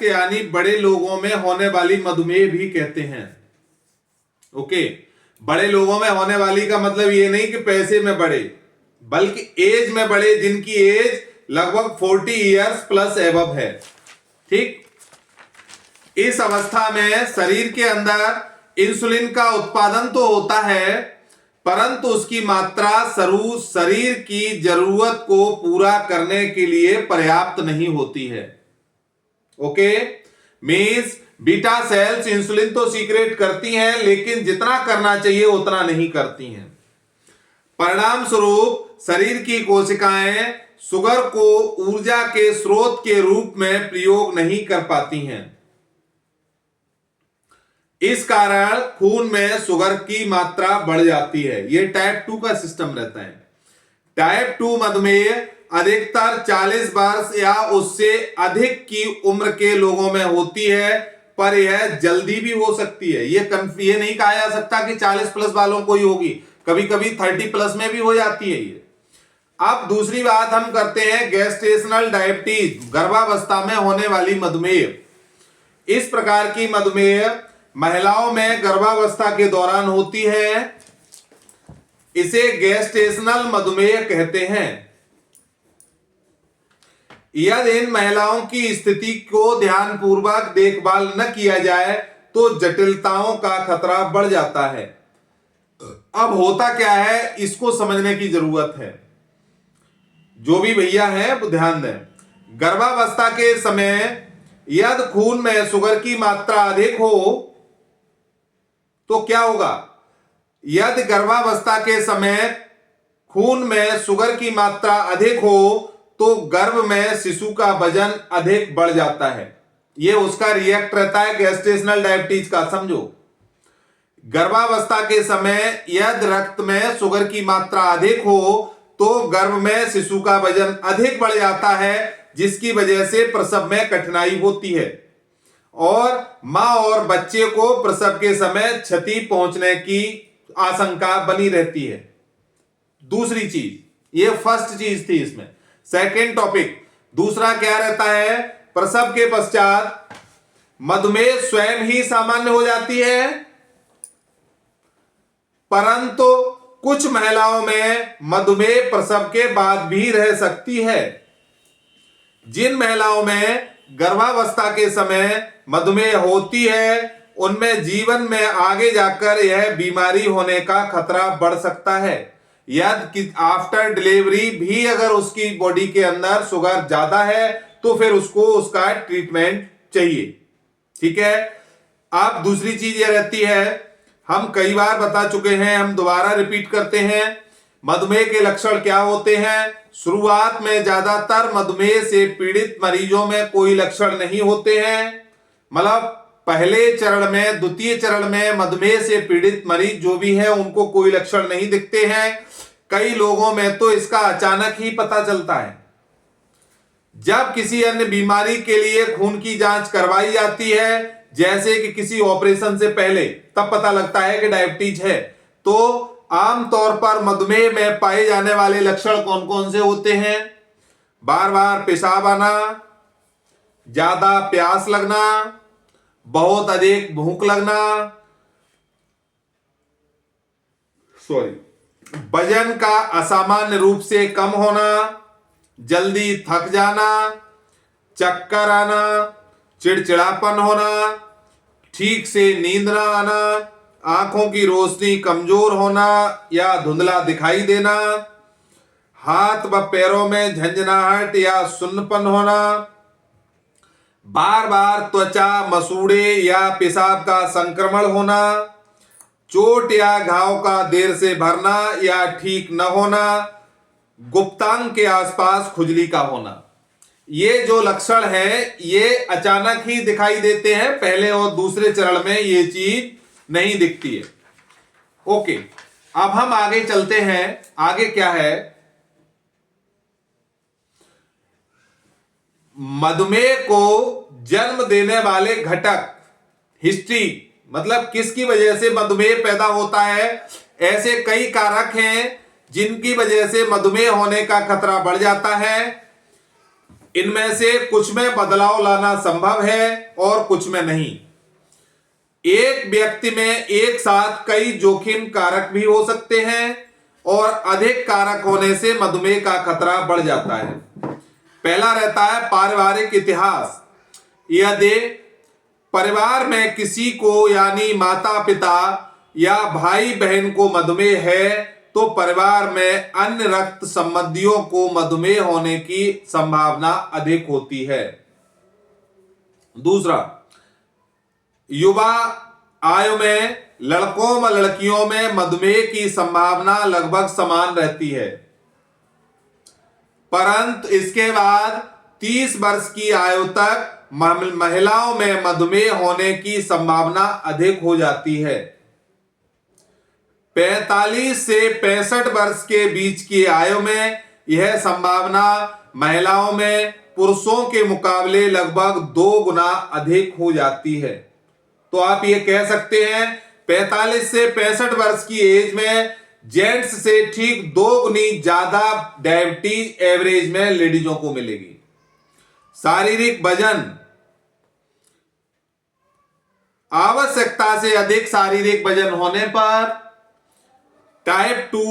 वयस्क यानी बड़े लोगों में होने वाली मधुमेह भी कहते हैं। ओके, बड़े लोगों में होने वाली का मतलब ये नहीं कि पैसे में बड़े, बल्कि एज में बड़े, जिनकी एज लगभग 40 ईयर्स प्लस एबव है। ठीक, इस अवस्था में शरीर के अंदर इंसुलिन का उत्पादन तो होता है, परंतु उसकी मात्रा शरीर की जरूरत को पूरा करने के लिए पर्याप्त नहीं होती है। Okay, means beta cells insulin तो सीक्रेट करती हैं, लेकिन जितना करना चाहिए उतना नहीं करती हैं। परिणाम स्वरूप शरीर की कोशिकाएं शुगर को ऊर्जा के स्रोत के रूप में प्रयोग नहीं कर पाती हैं। इस कारण खून में शुगर की मात्रा बढ़ जाती है। यह टाइप 2 का सिस्टम रहता है। टाइप 2 मधुमेह अधिकतर 40 वर्ष या उससे अधिक की उम्र के लोगों में होती है, पर यह जल्दी भी हो सकती है। ये नहीं कहा जा सकता कि 40 प्लस वालों को ही होगी, कभी कभी 30 प्लस में भी हो जाती है ये। अब दूसरी बात हम करते हैं गेस्टेशनल डायबिटीज, गर्भावस्था में होने वाली मधुमेह। इस प्रकार की मधुमेह महिलाओं में गर्भावस्था के दौरान होती है। इसे गेस्टेशनल मधुमेह कहते हैं। यदि इन महिलाओं की स्थिति को ध्यानपूर्वक देखभाल न किया जाए तो जटिलताओं का खतरा बढ़ जाता है। अब होता क्या है, इसको समझने की जरूरत है। जो भी भैया हैं वो ध्यान दें। गर्भावस्था के समय यदि खून में शुगर की मात्रा अधिक हो तो क्या होगा? यदि गर्भावस्था के समय खून में शुगर की मात्रा अधिक हो तो गर्भ में शिशु का वजन अधिक बढ़ जाता है। यह उसका रिएक्ट रहता है गेस्टेशनल डायबिटीज का। समझो, गर्भावस्था के समय यदि रक्त में शुगर की मात्रा अधिक हो तो गर्भ में शिशु का वजन अधिक बढ़ जाता है, जिसकी वजह से प्रसव में कठिनाई होती है और मां और बच्चे को प्रसव के समय क्षति पहुंचने की आशंका बनी रहती है। दूसरी चीज, ये फर्स्ट चीज थी इसमें। सेकेंड टॉपिक दूसरा क्या रहता है? प्रसव के पश्चात मधुमेह स्वयं ही सामान्य हो जाती है, परंतु कुछ महिलाओं में मधुमेह प्रसव के बाद भी रह सकती है। जिन महिलाओं में गर्भावस्था के समय मधुमेह होती है उनमें जीवन में आगे जाकर यह बीमारी होने का खतरा बढ़ सकता है। यदि आफ्टर डिलीवरी भी अगर उसकी बॉडी के अंदर शुगर ज्यादा है तो फिर उसको उसका ट्रीटमेंट चाहिए। ठीक है। अब दूसरी चीज यह रहती है, हम कई बार बता चुके हैं, हम दोबारा रिपीट करते हैं, मधुमेह के लक्षण क्या होते हैं। शुरुआत में ज्यादातर मधुमेह से पीड़ित मरीजों में कोई लक्षण नहीं होते हैं। मतलब पहले चरण में, द्वितीय चरण में मधुमेह से पीड़ित मरीज जो भी है उनको कोई लक्षण नहीं दिखते हैं। कई लोगों में तो इसका अचानक ही पता चलता है। जब किसी अन्य बीमारी के लिए खून की जांच करवाई जाती है, जैसे कि किसी ऑपरेशन से पहले, तब पता लगता है कि डायबिटीज है। तो आमतौर पर मधुमेह में पाए जाने वाले लक्षण कौन कौन से होते हैं? बार बार पेशाब आना, ज्यादा प्यास लगना, बहुत अधिक भूख लगना, वजन का असामान्य रूप से कम होना, जल्दी थक जाना, चक्कर आना, चिड़चिड़ापन होना, ठीक से नींद ना आना, आंखों की रोशनी कमजोर होना या धुंधला दिखाई देना, हाथ व पैरों में झंझनाहट या सुन्नपन होना, बार बार त्वचा, मसूड़े या पेशाब का संक्रमण होना, चोट या घाव का देर से भरना या ठीक न होना, गुप्तांग के आसपास खुजली का होना। ये जो लक्षण है ये अचानक ही दिखाई देते हैं, पहले और दूसरे चरण में ये चीज नहीं दिखती है। ओके, अब हम आगे चलते हैं। आगे क्या है? मधुमेह को जन्म देने वाले घटक, हिस्ट्री, मतलब किसकी वजह से मधुमेह पैदा होता है। ऐसे कई कारक हैं जिनकी वजह से मधुमेह होने का खतरा बढ़ जाता है। इनमें से कुछ में बदलाव लाना संभव है और कुछ में नहीं। एक व्यक्ति में एक साथ कई जोखिम कारक भी हो सकते हैं और अधिक कारक होने से मधुमेह का खतरा बढ़ जाता है। पहला रहता है पारिवारिक इतिहास। यदि परिवार में किसी को यानी माता पिता या भाई बहन को मधुमेह है तो परिवार में अन्य रक्त संबंधियों को मधुमेह होने की संभावना अधिक होती है। दूसरा, युवा आयु में लड़कों व लड़कियों में मधुमेह की संभावना लगभग समान रहती है, परंतु इसके बाद 30 वर्ष की आयु तक महिलाओं में मधुमेह होने की संभावना अधिक हो जाती है। 45 से 65 वर्ष के बीच की आयु में यह संभावना महिलाओं में पुरुषों के मुकाबले लगभग 2 गुना अधिक हो जाती है। तो आप ये कह सकते हैं 45 से 65 वर्ष की एज में जेंट्स से ठीक 2 गुनी ज्यादा डायबिटीज एवरेज में लेडीजों को मिलेगी। शारीरिक वजन, आवश्यकता से अधिक शारीरिक वजन होने पर टाइप 2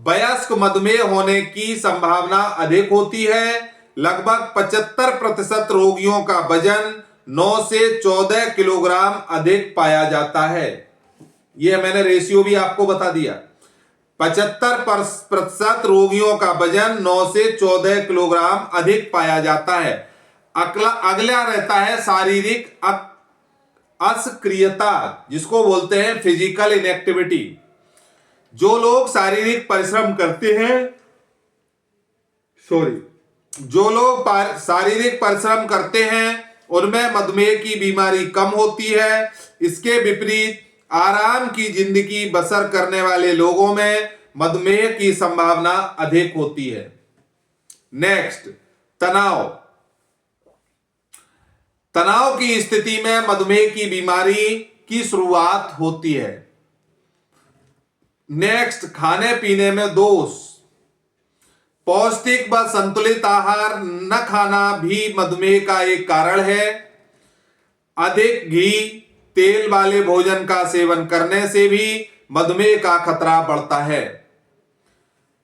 वयस्क मधुमेह होने की संभावना अधिक होती है। लगभग 75% रोगियों का वजन 9 से 14 किलोग्राम अधिक पाया जाता है। यह मैंने रेशियो भी आपको बता दिया। 75% रोगियों का वजन 9 से 14 किलोग्राम अधिक पाया जाता है। अगला रहता है शारीरिक असक्रियता, जिसको बोलते हैं फिजिकल इनएक्टिविटी। जो लोग शारीरिक परिश्रम करते हैं शारीरिक परिश्रम करते हैं उनमें मधुमेह की बीमारी कम होती है। इसके विपरीत आराम की जिंदगी बसर करने वाले लोगों में मधुमेह की संभावना अधिक होती है। नेक्स्ट, तनाव की स्थिति में मधुमेह की बीमारी की शुरुआत होती है। नेक्स्ट, खाने पीने में दोष। पौष्टिक व संतुलित आहार न खाना भी मधुमेह का एक कारण है। अधिक घी तेल वाले भोजन का सेवन करने से भी मधुमेह का खतरा बढ़ता है।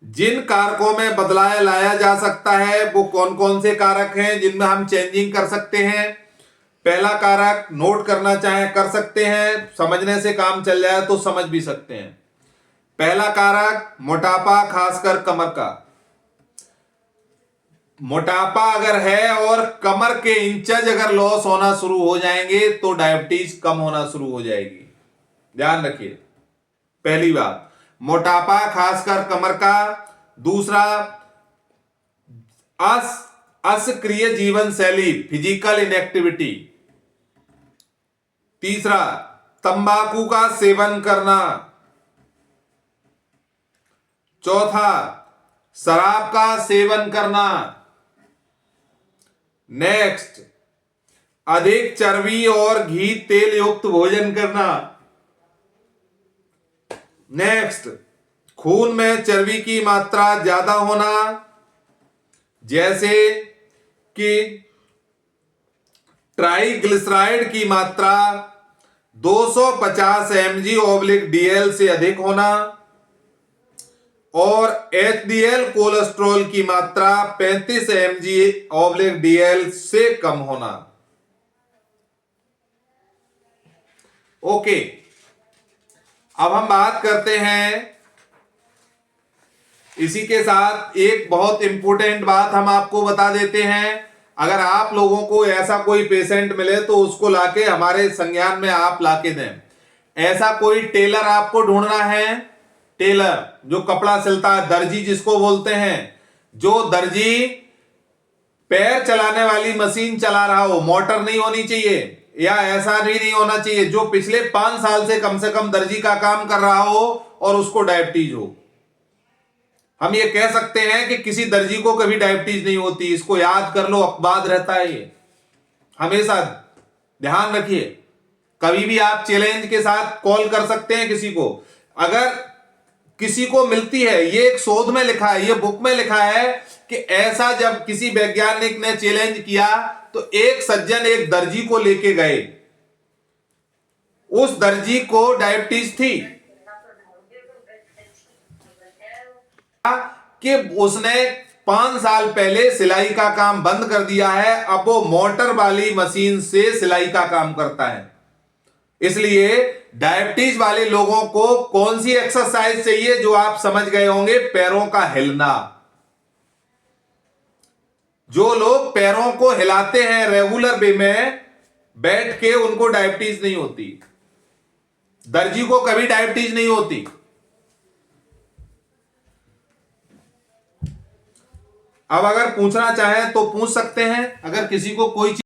जिन कारकों में बदलाव लाया जा सकता है वो कौन कौन से कारक हैं जिनमें हम चेंजिंग कर सकते हैं? पहला कारक नोट करना चाहे कर सकते हैं, समझने से काम चल जाए तो समझ भी सकते हैं। पहला कारक मोटापा, खासकर कमर का। मोटापा अगर है और कमर के इंचज अगर लॉस होना शुरू हो जाएंगे तो डायबिटीज कम होना शुरू हो जाएगी। ध्यान रखिए, पहली बात मोटापा खासकर कमर का। दूसरा, असक्रिय जीवन शैली, फिजिकल इनएक्टिविटी। तीसरा, तंबाकू का सेवन करना। चौथा, शराब का सेवन करना। नेक्स्ट, अधिक चर्बी और घी तेल युक्त भोजन करना। नेक्स्ट, खून में चर्बी की मात्रा ज्यादा होना, जैसे कि ट्राइग्लिसराइड की मात्रा 250 mg/dl से अधिक होना और HDL कोलेस्ट्रॉल की मात्रा 35 mg/dl से कम होना। ओके, अब हम बात करते हैं, इसी के साथ एक बहुत इंपॉर्टेंट बात हम आपको बता देते हैं। अगर आप लोगों को ऐसा कोई पेशेंट मिले तो उसको लाके हमारे संज्ञान में आप लाके दें। ऐसा कोई टेलर आपको ढूंढना है, टेलर जो कपड़ा सिलता है, दर्जी जिसको बोलते हैं, जो दर्जी पैर चलाने वाली मशीन चला रहा हो, मोटर नहीं होनी चाहिए या ऐसा भी नहीं होना चाहिए, जो पिछले 5 साल से कम दर्जी का काम कर रहा हो और उसको डायबिटीज हो। हम ये कह सकते हैं कि किसी दर्जी को कभी डायबिटीज नहीं होती। इसको याद कर लो, अपवाद रहता है ये, हमेशा ध्यान रखिए। कभी भी आप चैलेंज के साथ कॉल कर सकते हैं किसी को। अगर किसी को मिलती है, ये एक शोध में लिखा है, ये बुक में लिखा है कि ऐसा जब किसी वैज्ञानिक ने चैलेंज किया तो एक सज्जन एक दर्जी को लेके गए। उस दर्जी को डायबिटीज थी कि उसने 5 साल पहले सिलाई का काम बंद कर दिया है, अब वो मोटर वाली मशीन से सिलाई का काम करता है। इसलिए डायबिटीज वाले लोगों को कौन सी एक्सरसाइज चाहिए, जो आप समझ गए होंगे, पैरों का हिलना। जो लोग पैरों को हिलाते हैं रेगुलर वे में बैठ के, उनको डायबिटीज नहीं होती। दर्जी को कभी डायबिटीज नहीं होती। अब अगर पूछना चाहें तो पूछ सकते हैं, अगर किसी को कोई